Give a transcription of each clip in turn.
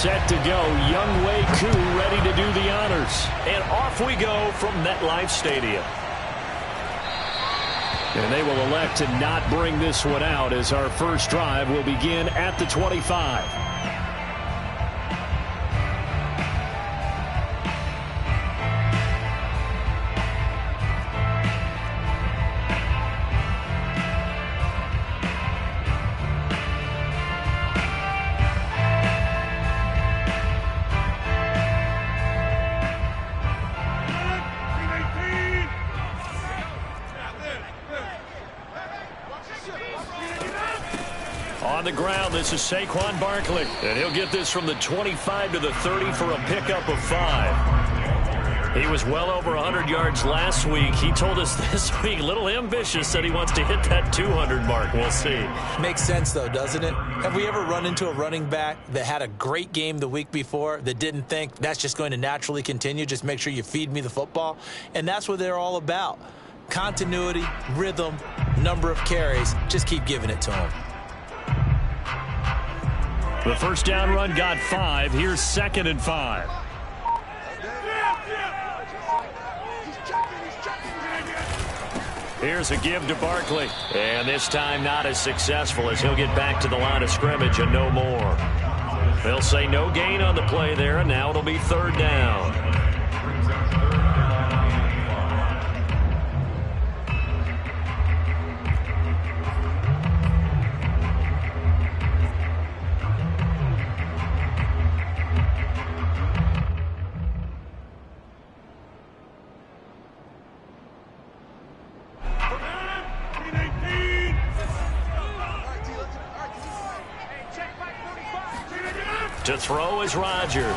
set to go. Younghoe Koo ready to do the honors. And off we go from MetLife Stadium. And they will elect to not bring this one out as our first drive will begin at the 25. On the ground, this is Saquon Barkley. And he'll get this from the 25 to the 30 for a pickup of 5. He was well over 100 yards last week. He told us this week, a little ambitious, said he wants to hit that 200 mark. We'll see. Makes sense, though, doesn't it? Have we ever run into a running back that had a great game the week before that didn't think that's just going to naturally continue? Just make sure you feed me the football. And that's what they're all about. Continuity, rhythm, number of carries. Just keep giving it to him. The first down run got 5. Here's 2nd and 5. Here's a give to Barkley. And this time not as successful as he'll get back to the line of scrimmage and no more. They'll say no gain on the play there, and now it'll be 3rd down. To throw is Rodgers.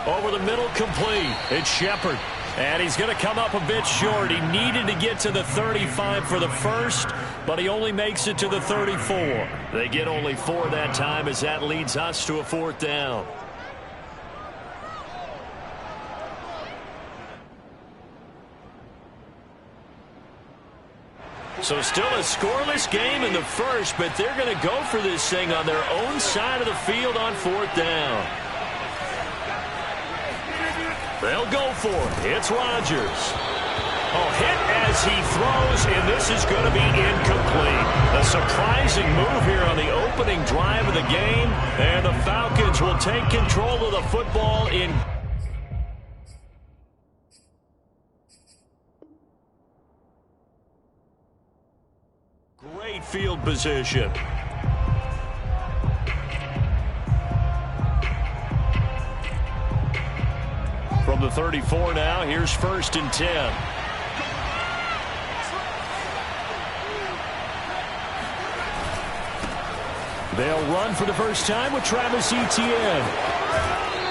Over the middle, complete. It's Shepard. And he's going to come up a bit short. He needed to get to the 35 for the first, but he only makes it to the 34. They get only 4 that time as that leads us to a 4th down. So still a scoreless game in the first, but they're going to go for this thing on their own side of the field on 4th down. They'll go for it. It's Rodgers. Oh, hit as he throws, and this is going to be incomplete. A surprising move here on the opening drive of the game, and the Falcons will take control of the football in great field position. From the 34 now, here's 1st and 10. They'll run for the first time with Travis Etienne.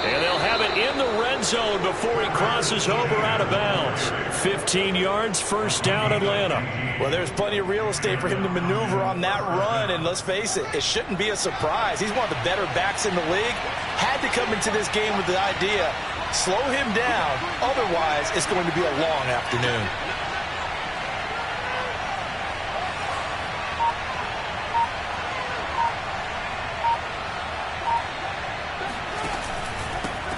And they'll have it in the red zone before he crosses over out of bounds. 15 yards, 1st down, Atlanta. Well, there's plenty of real estate for him to maneuver on that run, and let's face it, it shouldn't be a surprise. He's one of the better backs in the league. Had to come into this game with the idea, slow him down, otherwise it's going to be a long afternoon.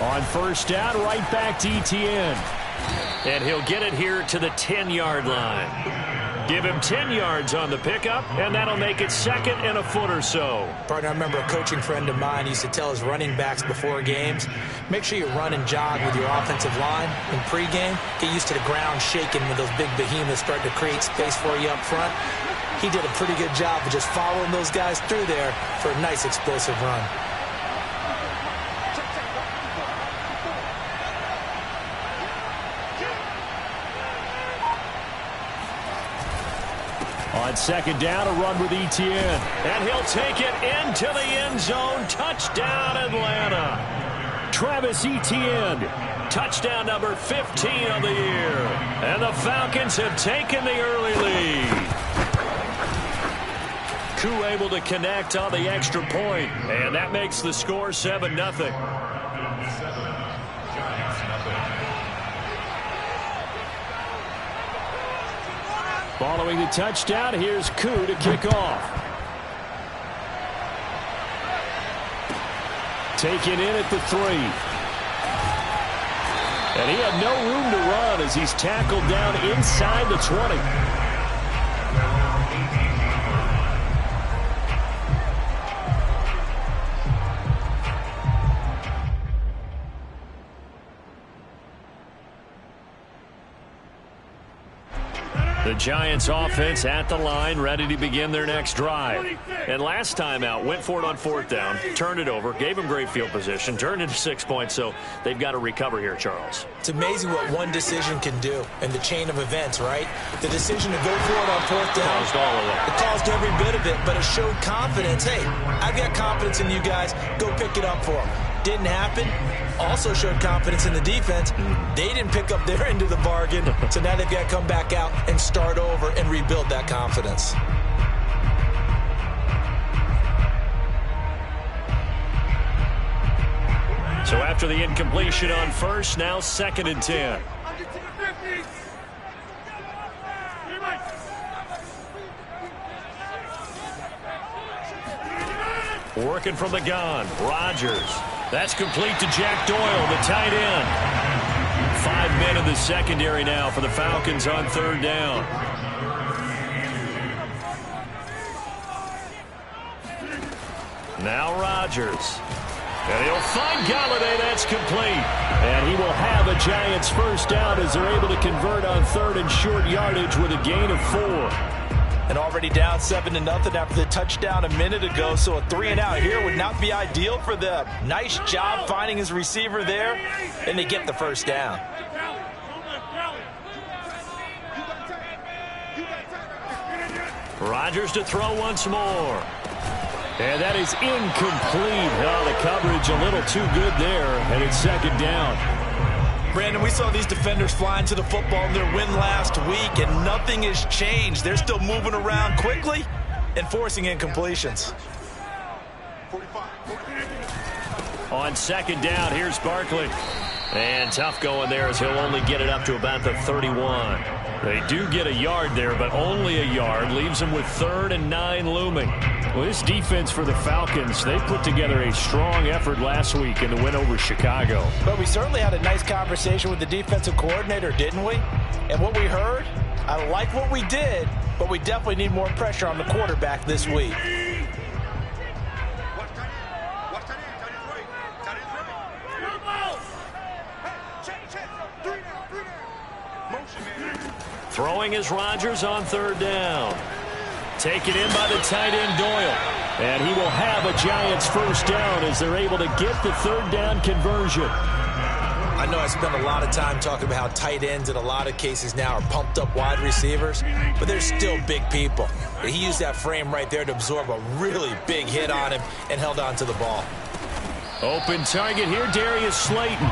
On 1st down, right back to Etienne. And he'll get it here to the 10-yard line. Give him 10 yards on the pickup, and that'll make it 2nd and a foot or so. Partner, I remember a coaching friend of mine used to tell his running backs before games, make sure you run and jog with your offensive line in pregame. Get used to the ground shaking when those big behemoths start to create space for you up front. He did a pretty good job of just following those guys through there for a nice explosive run. On 2nd down, a run with Etienne. And he'll take it into the end zone. Touchdown, Atlanta. Travis Etienne. Touchdown number 15 of the year. And the Falcons have taken the early lead. Koo able to connect on the extra point. And that makes the score 7-0. Following the touchdown, here's Koo to kick off. taken in at the 3. And he had no room to run as he's tackled down inside the 20. The Giants offense at the line, ready to begin their next drive. And last time out, went for it on 4th down, turned it over, gave them great field position, turned into 6 points, so they've got to recover here, Charles. It's amazing what one decision can do in the chain of events, right? The decision to go for it on 4th down. Caused all of that. It caused every bit of it, but it showed confidence. Hey, I've got confidence in you guys. Go pick it up for them. Didn't happen. Also showed confidence in the defense. They didn't pick up their end of the bargain, so now they've got to come back out and start over and rebuild that confidence. So after the incompletion on 1st, now 2nd and 10. Working from the gun, Rodgers. That's complete to Jack Doyle, the tight end. 5 men in the secondary now for the Falcons on 3rd down. Now Rodgers. And he'll find Galladay. That's complete. And he will have a Giants 1st down as they're able to convert on 3rd and short yardage with a gain of 4. And already down 7-0 after the touchdown a minute ago, so a 3-and-out here would not be ideal for them. Nice job finding his receiver there, and they get the 1st down. Rodgers to throw once more. And that is incomplete. Oh, the coverage a little too good there, and it's 2nd down. Brandon, we saw these defenders flying to the football in their win last week, and nothing has changed. They're still moving around quickly and forcing incompletions. On 2nd down, here's Barkley. And tough going there as he'll only get it up to about the 31. They do get a yard there, but only a yard. Leaves them with 3rd and 9 looming. Well, this defense for the Falcons, they put together a strong effort last week in the win over Chicago. But we certainly had a nice conversation with the defensive coordinator, didn't we? And what we heard, I like what we did, but we definitely need more pressure on the quarterback this week. Throwing is Rodgers on 3rd down. Taken in by the tight end Doyle. And he will have a Giants 1st down as they're able to get the 3rd down conversion. I know I spent a lot of time talking about how tight ends in a lot of cases now are pumped up wide receivers, but they're still big people. He used that frame right there to absorb a really big hit on him and held on to the ball. Open target here, Darius Slayton.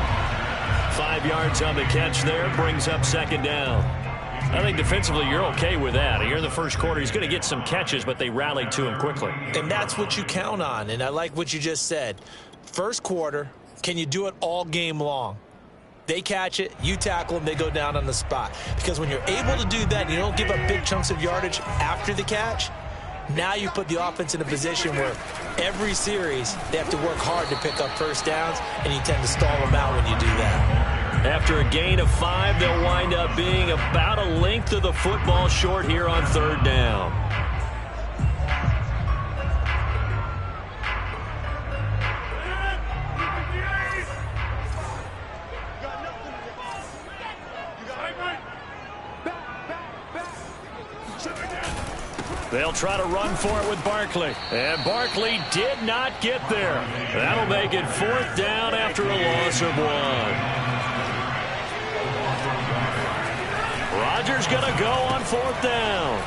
5 yards on the catch there, brings up 2nd down. I think defensively you're okay with that. Here in the 1st quarter, he's going to get some catches, but they rallied to him quickly. And that's what you count on, and I like what you just said. 1st quarter, can you do it all game long? They catch it, you tackle them, they go down on the spot. Because when you're able to do that and you don't give up big chunks of yardage after the catch, now you put the offense in a position where every series they have to work hard to pick up 1st downs, and you tend to stall them out when you do that. After a gain of 5, they'll wind up being about a length of the football short here on 3rd down. They'll try to run for it with Barkley. And Barkley did not get there. That'll make it 4th down after a loss of 1. Rodgers going to go on 4th down.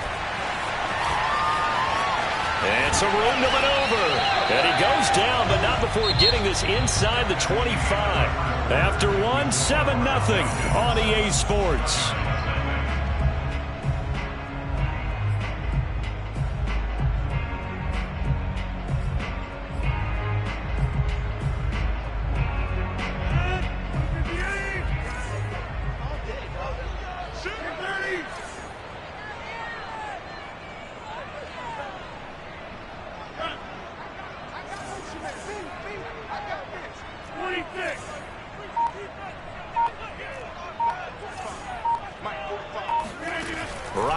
And some room to maneuver. And he goes down, but not before getting this inside the 25. After 1, 7-0 on EA Sports.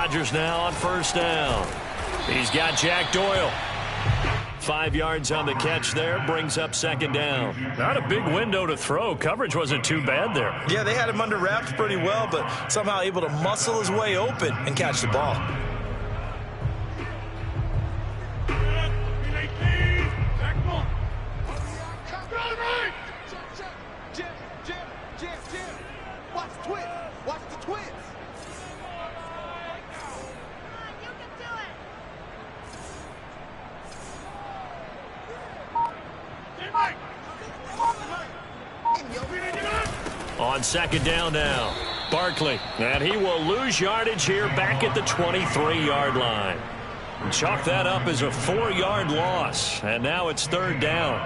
Rodgers now on first down. He's got Jack Doyle. 5 yards on the catch there, brings up second down. Not a big window to throw. Coverage wasn't too bad there. Yeah, they had him under wraps pretty well, but somehow able to muscle his way open and catch the ball. On second down now, Barkley, and he will lose yardage here back at the 23-yard line. And chalk that up as a 4-yard loss, and now it's third down.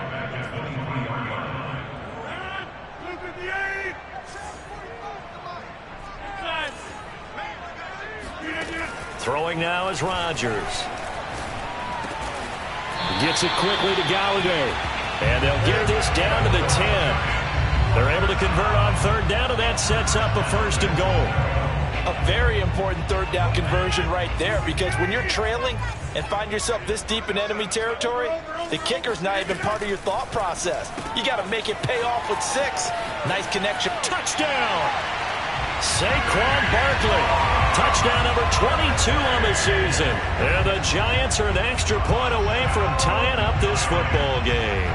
Throwing now is Rodgers. Gets it quickly to Galladay, and they'll get this down to the 10. They're able to convert on third down, and that sets up a first and goal. A very important third down conversion right there, because when you're trailing and find yourself this deep in enemy territory, the kicker's not even part of your thought process. You got to make it pay off with 6. Nice connection. Touchdown! Saquon Barkley. Touchdown number 22 on the season. And the Giants are an extra point away from tying up this football game.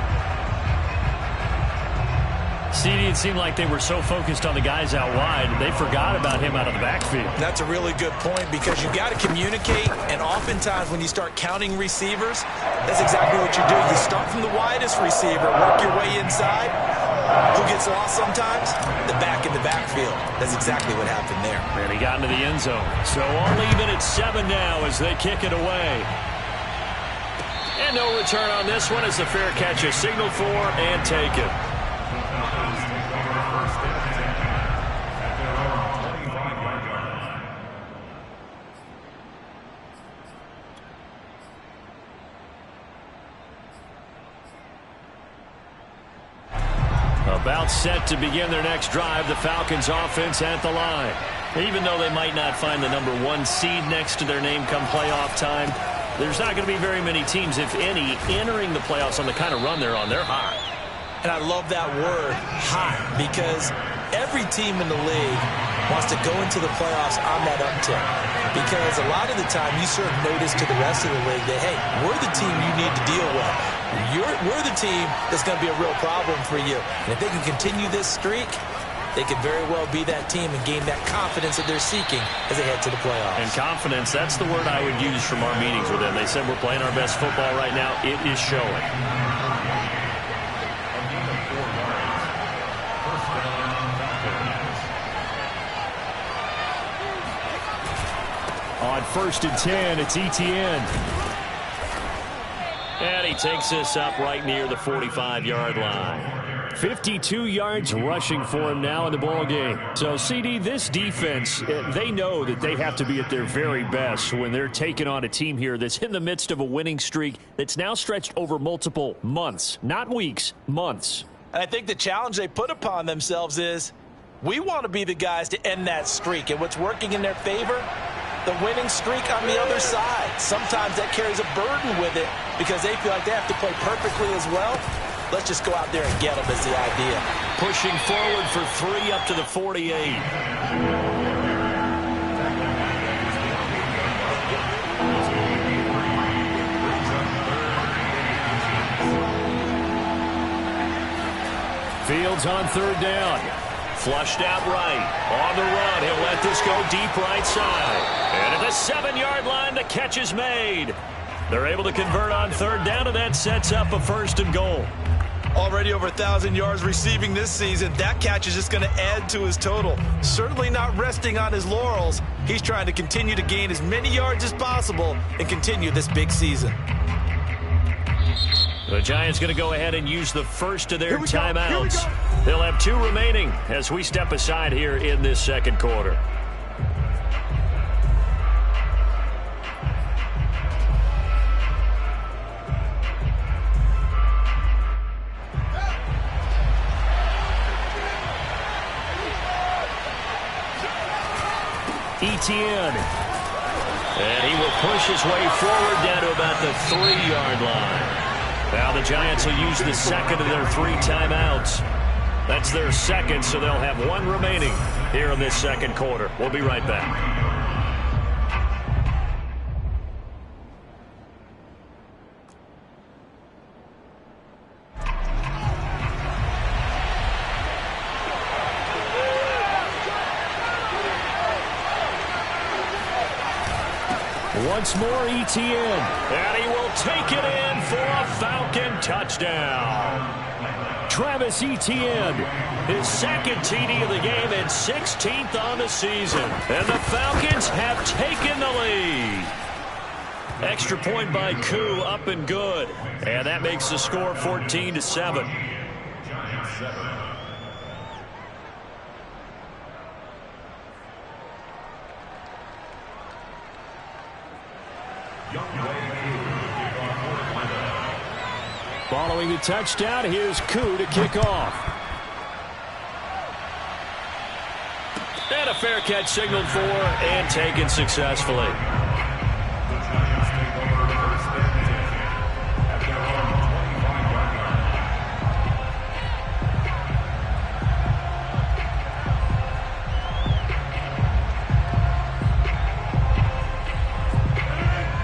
CD, it seemed like they were so focused on the guys out wide, they forgot about him out of the backfield. That's a really good point, because you got to communicate, and oftentimes when you start counting receivers, that's exactly what you do. You start from the widest receiver, work your way inside. Who gets lost sometimes? The back in the backfield. That's exactly what happened there. And he got into the end zone. So all even at 7 now as they kick it away. And no return on this one as the fair catch is signaled for and taken. About set to begin their next drive, the Falcons offense at the line. Even though they might not find the number 1 seed next to their name come playoff time, there's not going to be very many teams, if any, entering the playoffs on the kind of run they're on. They're hot. And I love that word, hot, because every team in the league wants to go into the playoffs on that uptick. Because a lot of the time you serve notice to the rest of the league that, hey, we're the team you need to deal with. We're the team that's going to be a real problem for you. And if they can continue this streak, they could very well be that team and gain that confidence that they're seeking as they head to the playoffs. And confidence, that's the word I would use from our meetings with them. They said we're playing our best football right now. It is showing. On first and 10, it's Etienne. And he takes this up right near the 45-yard line. 52 yards rushing for him now in the ball game. So, CD, this defense, they know that they have to be at their very best when they're taking on a team here that's in the midst of a winning streak that's now stretched over multiple months, not weeks, months. And I think the challenge they put upon themselves is we want to be the guys to end that streak. And what's working in their favor? The winning streak on the other side. Sometimes that carries a burden with it because they feel like they have to play perfectly as well. Let's just go out there and get them is the idea. Pushing forward for 3 up to the 48. Fields on third down. Flushed out right. On the run. He'll let this go deep right side. And at the 7-yard line, the catch is made. They're able to convert on third down, and that sets up a first and goal. Already over 1,000 yards receiving this season. That catch is just going to add to his total. Certainly not resting on his laurels. He's trying to continue to gain as many yards as possible and continue this big season. The Giants going to go ahead and use the first of their timeouts. They'll have 2 remaining as we step aside here in this second quarter. Etienne. And he will push his way forward down to about the 3-yard line. Now the Giants will use the second of their 3 timeouts. That's their second, so they'll have 1 remaining here in this second quarter. We'll be right back. Once more, Etienne. And he will take it in for a Falcon touchdown. Travis Etienne, his second TD of the game and 16th on the season. And the Falcons have taken the lead. Extra point by Koo, up and good. And that makes the score 14-7. Following the touchdown, here's Koo to kick off. And a fair catch signaled for and taken successfully.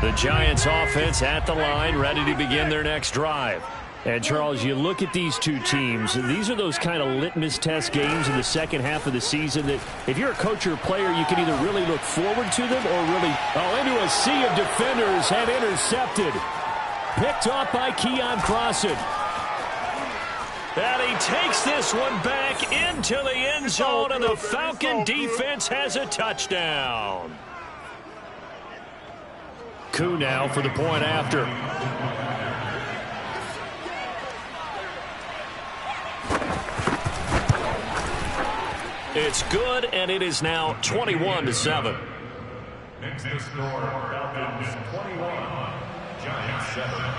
The Giants offense at the line, ready to begin their next drive. And, Charles, you look at these two teams, these are those kind of litmus test games in the second half of the season that if you're a coach or a player, you can either really look forward to them or really into a sea of defenders and intercepted. Picked off by Keon Crossan. And he takes this one back into the end zone, and the Falcon defense has a touchdown. Koo now for the point after. It's good, and it is now 21-7. Next to score, Falcons 21, Giants 7.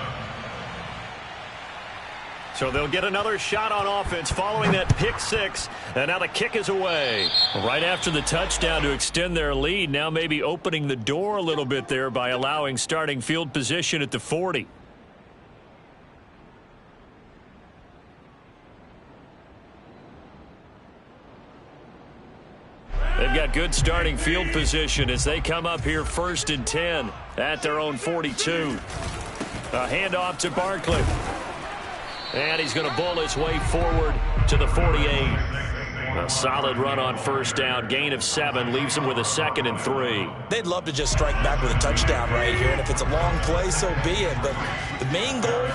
So they'll get another shot on offense following that pick six, and now the kick is away. Right after the touchdown to extend their lead, now maybe opening the door a little bit there by allowing starting field position at the 40. They've got good starting field position as they come up here 1st and 10 at their own 42. A handoff to Barkley. And he's going to bull his way forward to the 48. A solid run on first down. Gain of 7 leaves them with a 2nd and 3. They'd love to just strike back with a touchdown right here. And if it's a long play, so be it. But the main goal,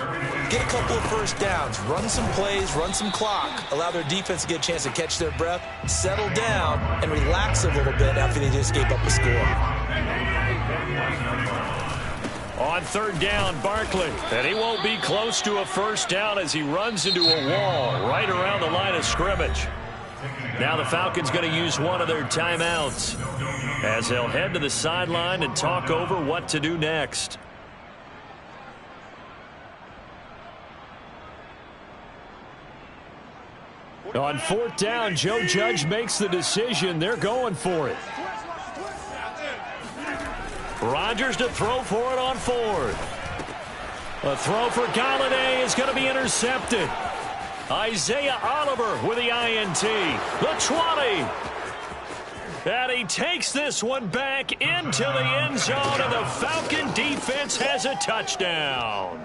get a couple of first downs. Run some plays, run some clock. Allow their defense to get a chance to catch their breath, settle down, and relax a little bit after they just gave up a score. On 3rd down, Barkley. And he won't be close to a first down as he runs into a wall right around the line of scrimmage. Now the Falcons going to use one of their timeouts as they'll head to the sideline and talk over what to do next. On 4th down, Joe Judge makes the decision. They're going for it. Rodgers to throw for it on 4th. A throw for Galladay is going to be intercepted. Isaiah Oliver with the INT. The 20. And he takes this one back into the end zone, and the Falcon defense has a touchdown.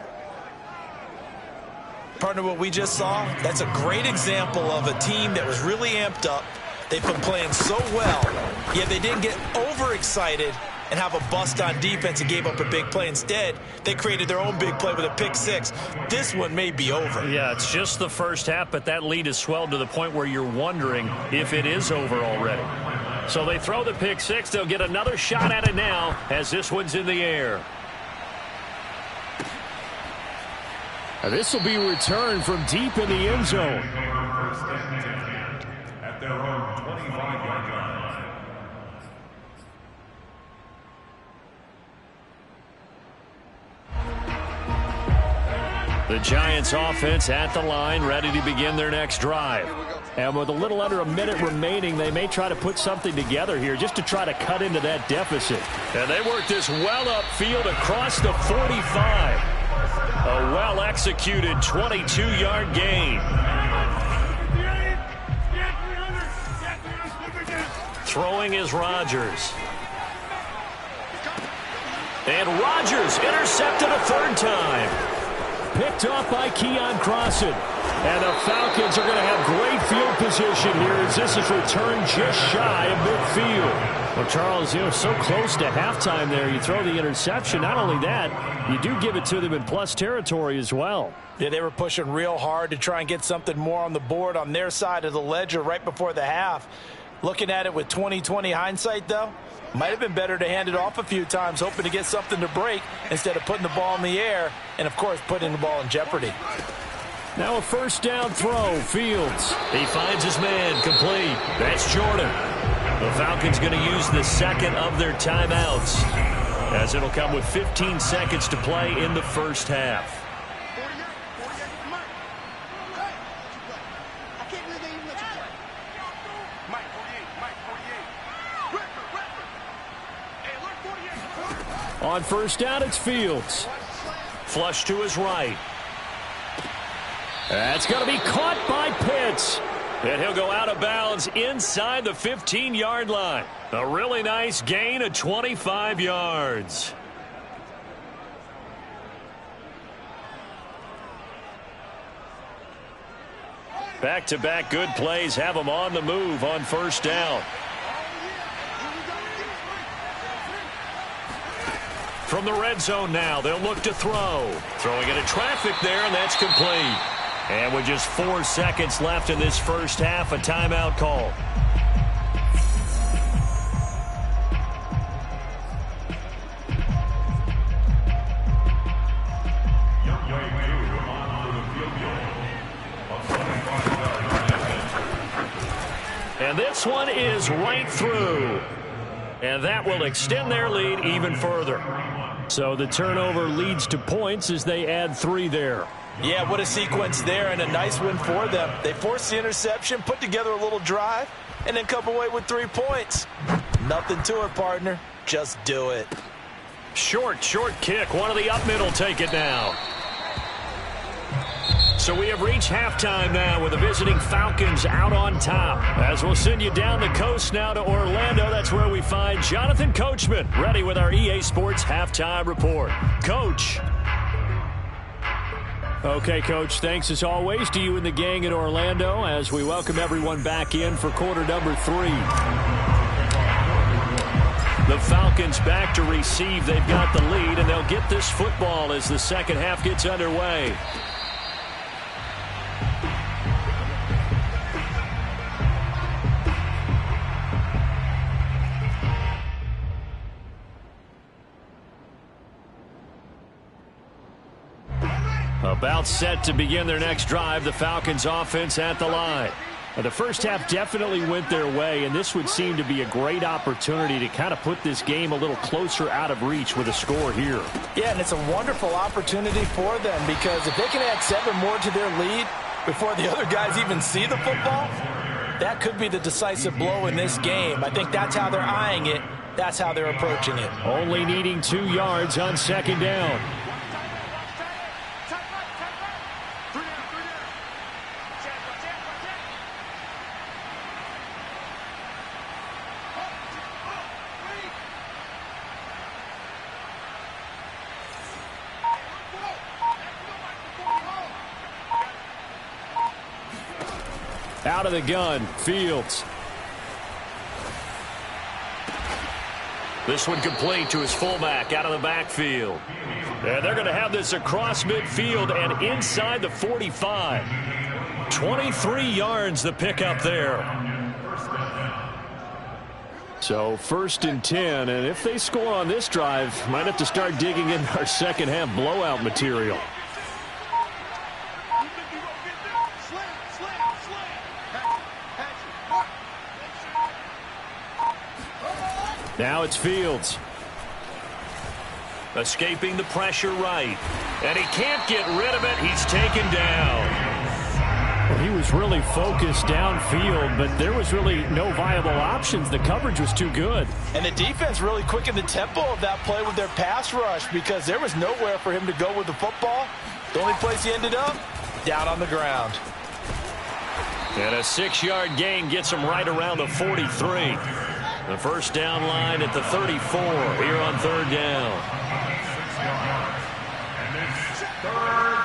Partner, what we just saw, that's a great example of a team that was really amped up. They've been playing so well, yet they didn't get overexcited and have a bust on defense and gave up a big play. Instead, they created their own big play with a pick six. This one may be over. Yeah, it's just the first half, but that lead has swelled to the point where you're wondering if it is over already. So they throw the pick six. They'll get another shot at it now as this one's in the air. This will be returned from deep in the end zone. At their own 25-yard line. The Giants offense at the line, ready to begin their next drive. And with a little under a minute remaining, they may try to put something together here just to try to cut into that deficit. And they work this well upfield across the 45. A well-executed 22-yard gain. Throwing is Rodgers. And Rodgers intercepted a third time. Picked off by Keon Crossan. And the Falcons are going to have great field position here as this is returned just shy of midfield. Well, Charles, so close to halftime there. You throw the interception. Not only that, you do give it to them in plus territory as well. Yeah, they were pushing real hard to try and get something more on the board on their side of the ledger right before the half. Looking at it with 20/20 hindsight, though, might have been better to hand it off a few times, hoping to get something to break instead of putting the ball in the air and, of course, putting the ball in jeopardy. Now a first down throw. Fields. He finds his man. Complete. That's Jordan. The Falcons going to use the second of their timeouts, as it'll come with 15 seconds to play in the first half. On first down, it's Fields. Flush to his right. That's going to be caught by Pitts. And he'll go out of bounds inside the 15-yard line. A really nice gain of 25 yards. Back-to-back good plays have them on the move on first down. From the red zone now, they'll look to throw. Throwing into traffic there, and that's complete. And with just 4 seconds left in this first half, a timeout call. And this one is right through. And that will extend their lead even further. So the turnover leads to points as they add 3 there. Yeah, what a sequence there, and a nice win for them. They forced the interception, put together a little drive, and then come away with 3 points. Nothing to it, partner. Just do it. Short kick. One of the up middle take it now. So we have reached halftime now with the visiting Falcons out on top. As we'll send you down the coast now to Orlando, that's where we find Jonathan Coachman, ready with our EA Sports halftime report. Coach. Okay, Coach, thanks as always to you and the gang in Orlando as we welcome everyone back in for quarter number 3. The Falcons back to receive. They've got the lead, and they'll get this football as the second half gets underway. About set to begin their next drive, the Falcons offense at the line. The first half definitely went their way, and this would seem to be a great opportunity to kind of put this game a little closer out of reach with a score here. Yeah, and it's a wonderful opportunity for them because if they can add 7 more to their lead before the other guys even see the football, that could be the decisive blow in this game. I think that's how they're eyeing it. That's how they're approaching it. Only needing 2 yards on second down. Out of the gun, Fields. This one complete to his fullback out of the backfield. And they're going to have this across midfield and inside the 45. 23 yards the pickup there. So first and 10, and if they score on this drive, might have to start digging in our second half blowout material. Now it's Fields. Escaping the pressure right. And he can't get rid of it. He's taken down. Well, he was really focused downfield, but there was really no viable options. The coverage was too good. And the defense really quickened the tempo of that play with their pass rush because there was nowhere for him to go with the football. The only place he ended up, down on the ground. And a 6-yard gain gets him right around the 43. The first down line at the 34 here on third down. 6 yards. And it's third down.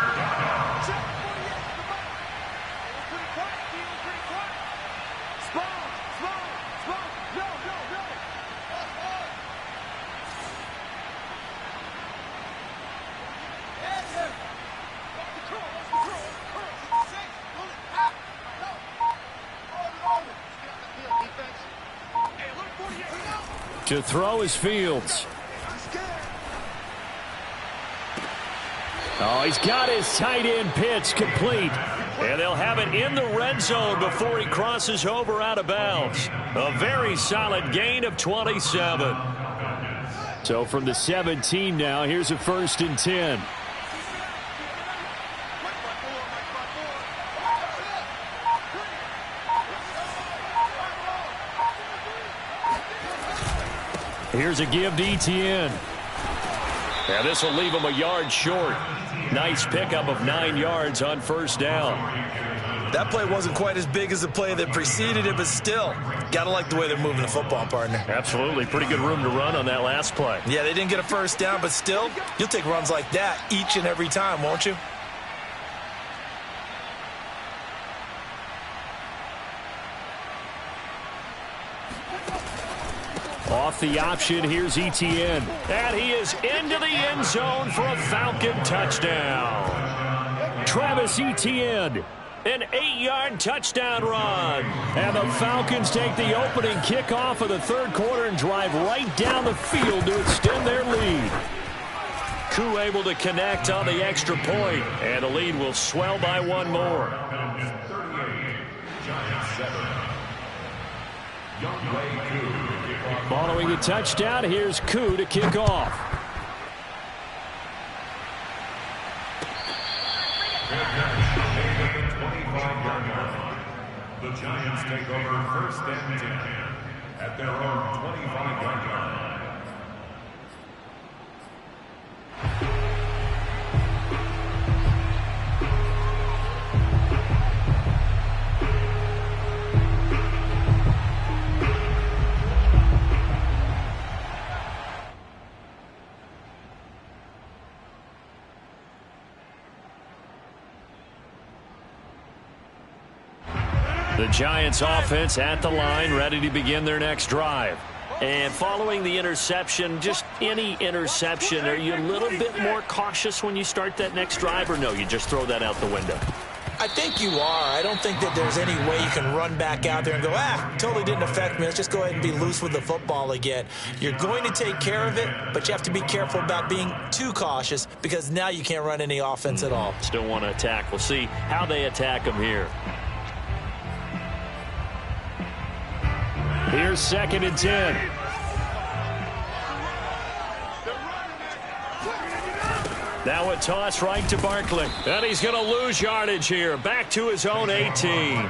To throw is Fields. Oh, he's got his tight end pitch complete. And they'll have it in the red zone before he crosses over out of bounds. A very solid gain of 27. So from the 17 now, here's a 1st and 10. Here's a give to Etienne. Now this will leave him a yard short. Nice pickup of 9 yards on first down. That play wasn't quite as big as the play that preceded it, but still, gotta like the way they're moving the football, partner. Absolutely. Pretty good room to run on that last play. Yeah, they didn't get a first down, but still, you'll take runs like that each and every time, won't you? Off the option, here's Etienne. And he is into the end zone for a Falcon touchdown. Travis Etienne. An 8-yard touchdown run. And the Falcons take the opening kickoff of the third quarter and drive right down the field to extend their lead. Koo able to connect on the extra point, and the lead will swell by 1 more. 38, Giants 7. Youngway Koo. Following the touchdown, here's Koo to kick off. The Giants take over 1st and 10 at their own 25-yard line. The Giants offense at the line, ready to begin their next drive. And following the interception, just any interception, are you a little bit more cautious when you start that next drive, or no, you just throw that out the window? I think you are. I don't think that there's any way you can run back out there and go, totally didn't affect me. Let's just go ahead and be loose with the football again. You're going to take care of it, but you have to be careful about being too cautious because now you can't run any offense at all. Still want to attack. We'll see how they attack them here. Here's 2nd and 10. Now a toss right to Barkley. And he's going to lose yardage here. Back to his own 18.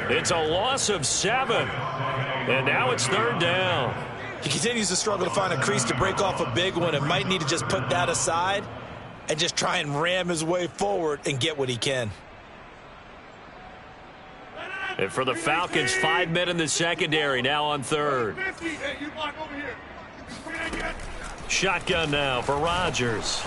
It's a loss of 7. And now it's 3rd down. He continues to struggle to find a crease to break off a big one and might need to just put that aside and just try and ram his way forward and get what he can. And for the Falcons, 5 men in the secondary, now on 3rd. Shotgun now for Rodgers.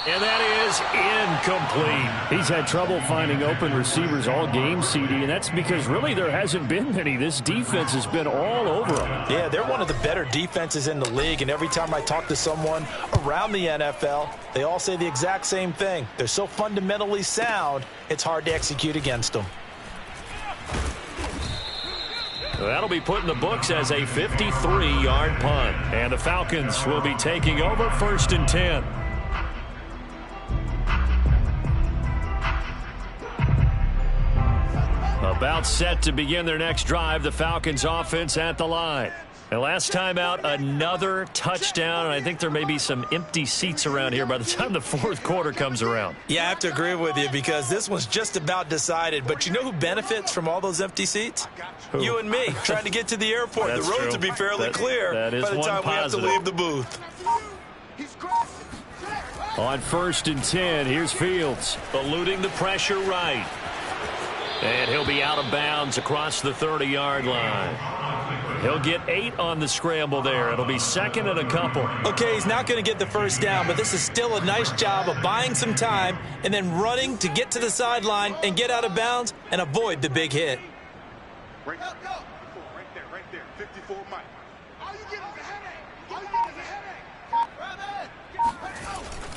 And that is incomplete. He's had trouble finding open receivers all game, CD, and that's because really there hasn't been many. This defense has been all over them. Yeah, they're one of the better defenses in the league, and every time I talk to someone around the NFL, they all say the exact same thing. They're so fundamentally sound, it's hard to execute against them. That'll be put in the books as a 53-yard punt. And the Falcons will be taking over 1st and 10. About set to begin their next drive, the Falcons offense at the line. And last time out, another touchdown, and I think there may be some empty seats around here by the time the fourth quarter comes around. Yeah, I have to agree with you because this one's just about decided. But you know who benefits from all those empty seats? Who? You and me, trying to get to the airport. The roads will be fairly clear by the time we have to leave the booth. On 1st and 10, here's Fields. Eluding the pressure right. And he'll be out of bounds across the 30-yard line. He'll get 8 on the scramble there. It'll be 2nd and a couple. Okay, he's not going to get the first down, but this is still a nice job of buying some time and then running to get to the sideline and get out of bounds and avoid the big hit. Right there, 54 Mike. All you get is a headache. All you get is a headache.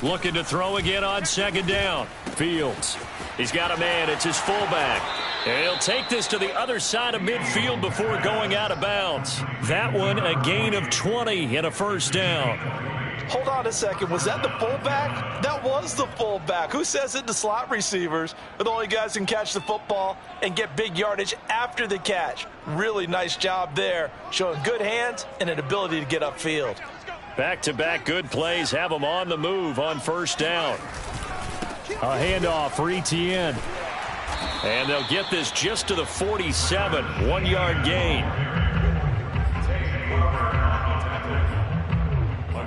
Looking to throw again on 2nd down. Fields. He's got a man. It's his fullback. And he'll take this to the other side of midfield before going out of bounds. That one, a gain of 20 and a first down. Hold on a second. Was that the fullback? That was the fullback. Who says it? The slot receivers are the only guys who can catch the football and get big yardage after the catch. Really nice job there, showing good hands and an ability to get upfield. Back-to-back good plays have them on the move on first down. A handoff for Etienne. And they'll get this just to the 47. 1-yard gain. A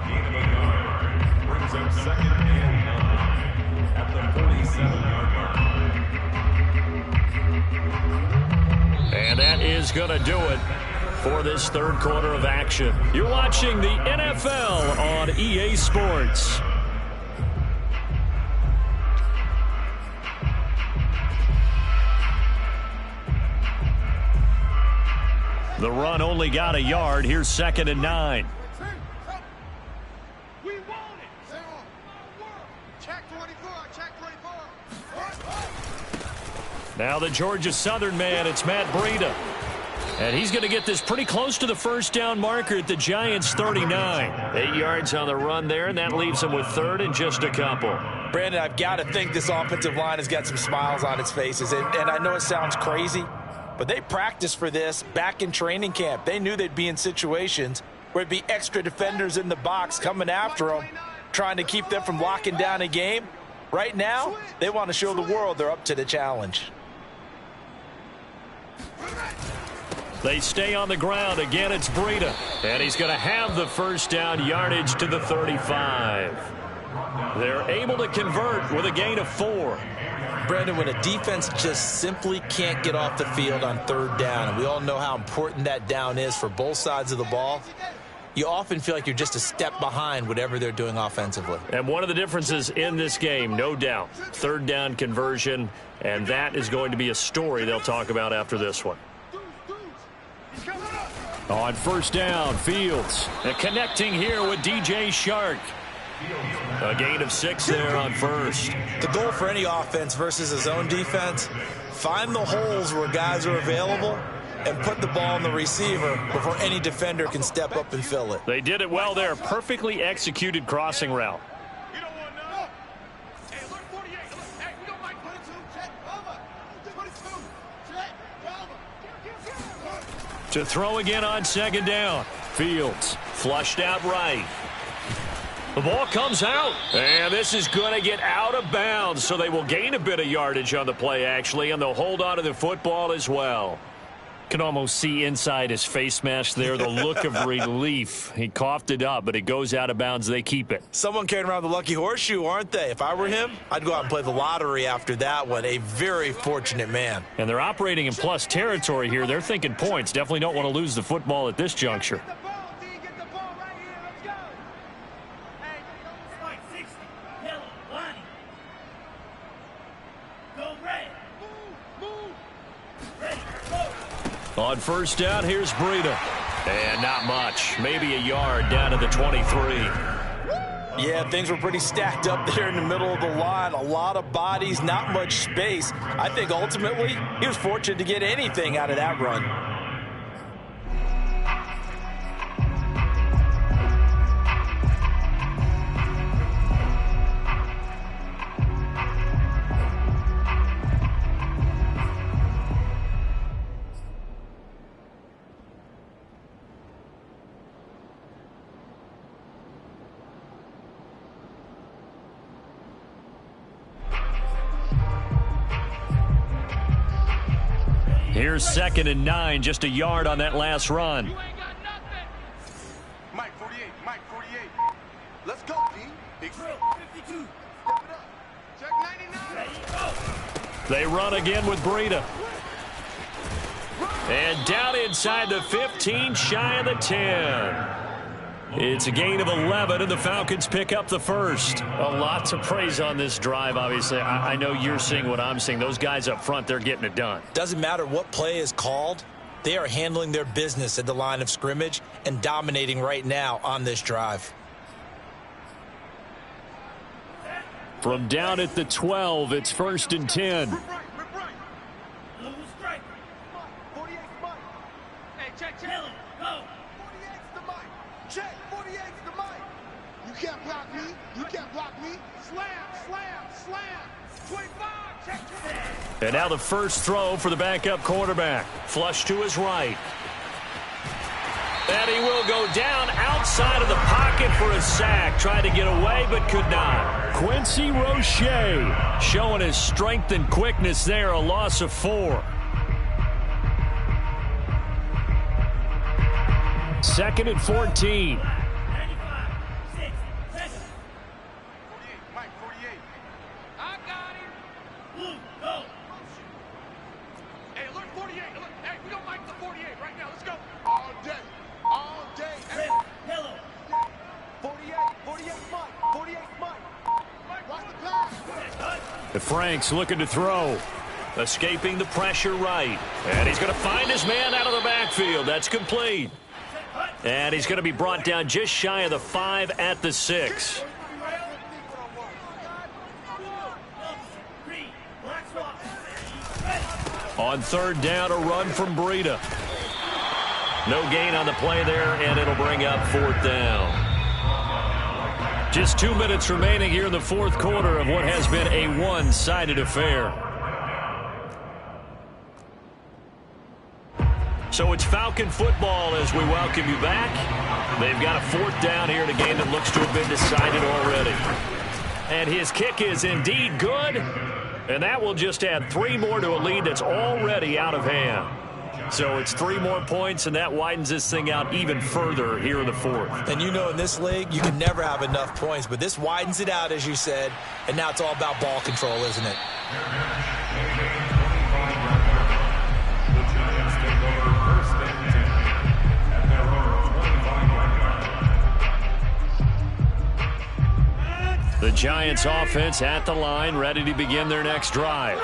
gain of a yard brings up 2nd and 9 at the 47-yard line. And that is going to do it for this third quarter of action. You're watching the NFL on EA Sports. The run only got a yard. Here's 2nd and 9. We want it. Check 24. Check 24. Now the Georgia Southern man, it's Matt Breida. And he's going to get this pretty close to the first down marker at the Giants' 39. 8 yards on the run there, and that leaves him with 3rd and just a couple. Brandon, I've got to think this offensive line has got some smiles on its faces. And I know it sounds crazy, but they practiced for this back in training camp. They knew they'd be in situations where it'd be extra defenders in the box coming after them, trying to keep them from locking down a game. Right now, they want to show the world they're up to the challenge. They stay on the ground. Again, it's Breida. And he's going to have the first down yardage to the 35. They're able to convert with a gain of 4. Brandon, when a defense just simply can't get off the field on 3rd down, and we all know how important that down is for both sides of the ball, you often feel like you're just a step behind whatever they're doing offensively. And one of the differences in this game, no doubt, 3rd down conversion, and that is going to be a story they'll talk about after this one. On first down, Fields. And connecting here with DJ Shark. A gain of 6 there on first. The goal for any offense versus his own defense, find the holes where guys are available and put the ball on the receiver before any defender can step up and fill it. They did it well there. Perfectly executed crossing route. To throw again on 2nd down. Fields flushed out right. The ball comes out, and this is going to get out of bounds, so they will gain a bit of yardage on the play, actually, and they'll hold on to the football as well. Can almost see inside his face mask there the look of relief. He coughed it up, but it goes out of bounds. They keep it. Someone carrying around the lucky horseshoe, aren't they? If I were him, I'd go out and play the lottery after that one. A very fortunate man. And they're operating in plus territory here. They're thinking points. Definitely don't want to lose the football at this juncture. On first down, here's Breida. And not much. Maybe a yard down to the 23. Yeah, things were pretty stacked up there in the middle of the line. A lot of bodies, not much space. I think ultimately he was fortunate to get anything out of that run. Here's 2nd and 9, just a yard on that last run. Mike 48, Mike 48. Let's go, D. Big 52. Step it up. Check 99. They run again with Breida. And down inside the 15, shy of the 10. It's a gain of 11, and the Falcons pick up the first. A lot to praise on this drive, obviously. I know you're seeing what I'm seeing. Those guys up front, they're getting it done. Doesn't matter what play is called. They are handling their business at the line of scrimmage and dominating right now on this drive. From down at the 12, it's 1st and 10. Rip right. 48's Mike. Hey, check. Go. 48's the Mike. Check. 48's the Mike. You can't block me. Slam. 25. Check. And now the first throw for the backup quarterback. Flush to his right. And he will go down outside of the pocket for a sack. Tried to get away, but could not. Quincy Roche showing his strength and quickness there. A loss of 4. 2nd and 14. 48, Mike 48. I got him. Blue, go. Hey, look, 48. Look, hey, we don't like the 48 right now. Let's go. All day. Hey. Hello. 48 Mike. Watch the pass. The Frank's looking to throw. Escaping the pressure right. And he's going to find his man out of the backfield. That's complete. And he's going to be brought down just shy of the 5 at the 6. On 3rd down, a run from Breida. No gain on the play there, and it'll bring up 4th down. Just 2 minutes remaining here in the 4th quarter of what has been a one-sided affair. So it's Falcon football as we welcome you back. They've got a 4th down here in a game that looks to have been decided already. And his kick is indeed good. And that will just add 3 more to a lead that's already out of hand. So it's 3 more points, and that widens this thing out even further here in the 4th. And you know in this league, you can never have enough points, but this widens it out, as you said, and now it's all about ball control, isn't it? The Giants offense at the line, ready to begin their next drive.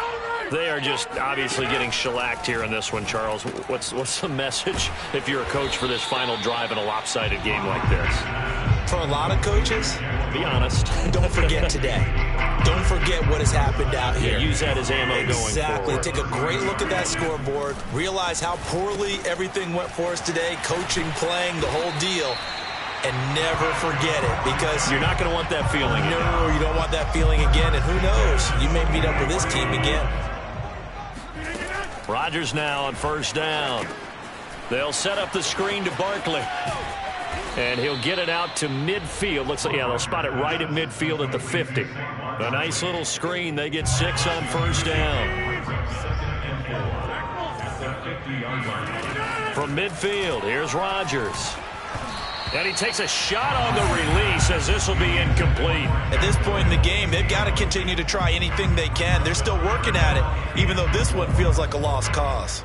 They are just obviously getting shellacked here in this one, Charles. What's the message if you're a coach for this final drive in a lopsided game like this? For a lot of coaches, be honest. Don't forget today. Don't forget what has happened out here. Yeah, use that as ammo going Exactly. forward. Take a great look at that scoreboard. Realize how poorly everything went for us today. Coaching, playing, the whole deal. And never forget it, because you're not going to want that feeling again. No, you don't want that feeling again. And who knows? You may meet up with this team again. Rodgers now on 1st down. They'll set up the screen to Barkley. And he'll get it out to midfield. Looks like, yeah, they'll spot it right at midfield at the 50. A nice little screen. They get 6 on 1st down. From midfield, here's Rodgers. And he takes a shot on the release as this will be incomplete. At this point in the game, they've got to continue to try anything they can. They're still working at it, even though this one feels like a lost cause.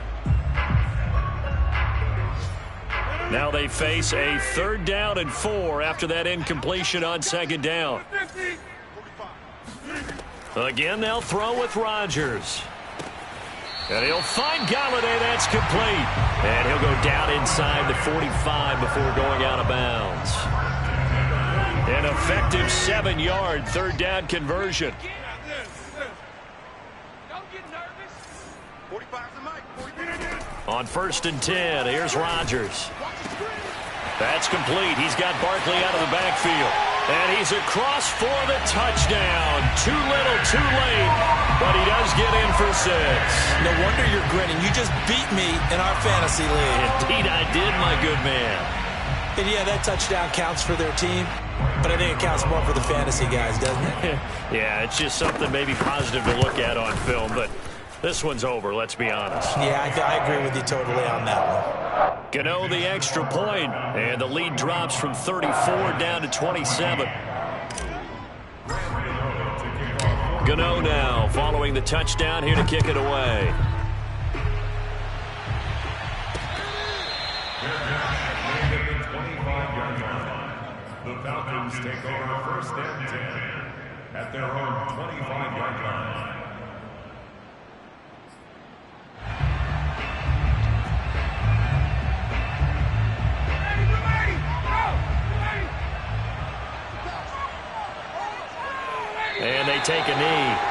Now they face a 3rd down and 4 after that incompletion on 2nd down. Again, they'll throw with Rodgers. And he'll find Galladay. That's complete. And he'll go down inside the 45 before going out of bounds. An effective 7-yard 3rd down conversion. Don't get nervous. 45's the Mike. On 1st and 10, here's Rodgers. That's complete. He's got Barkley out of the backfield. And he's across for the touchdown. Too little, too late. But he does get in for 6. No wonder you're grinning. You just beat me in our fantasy league. Indeed I did, my good man. And yeah, that touchdown counts for their team. But I think it counts more for the fantasy guys, doesn't it? Yeah, it's just something maybe positive to look at on film. But This one's over, let's be honest. Yeah, I agree with you totally on that one. Gano the extra point, and the lead drops from 34 down to 27. Gano now following the touchdown here to kick it away. The Falcons take over first and 10 at their own 25-yard line. And they take a knee.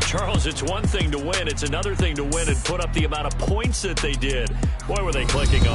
Charles, it's one thing to win. It's another thing to win and put up the amount of points that they did. Boy, were they clicking on.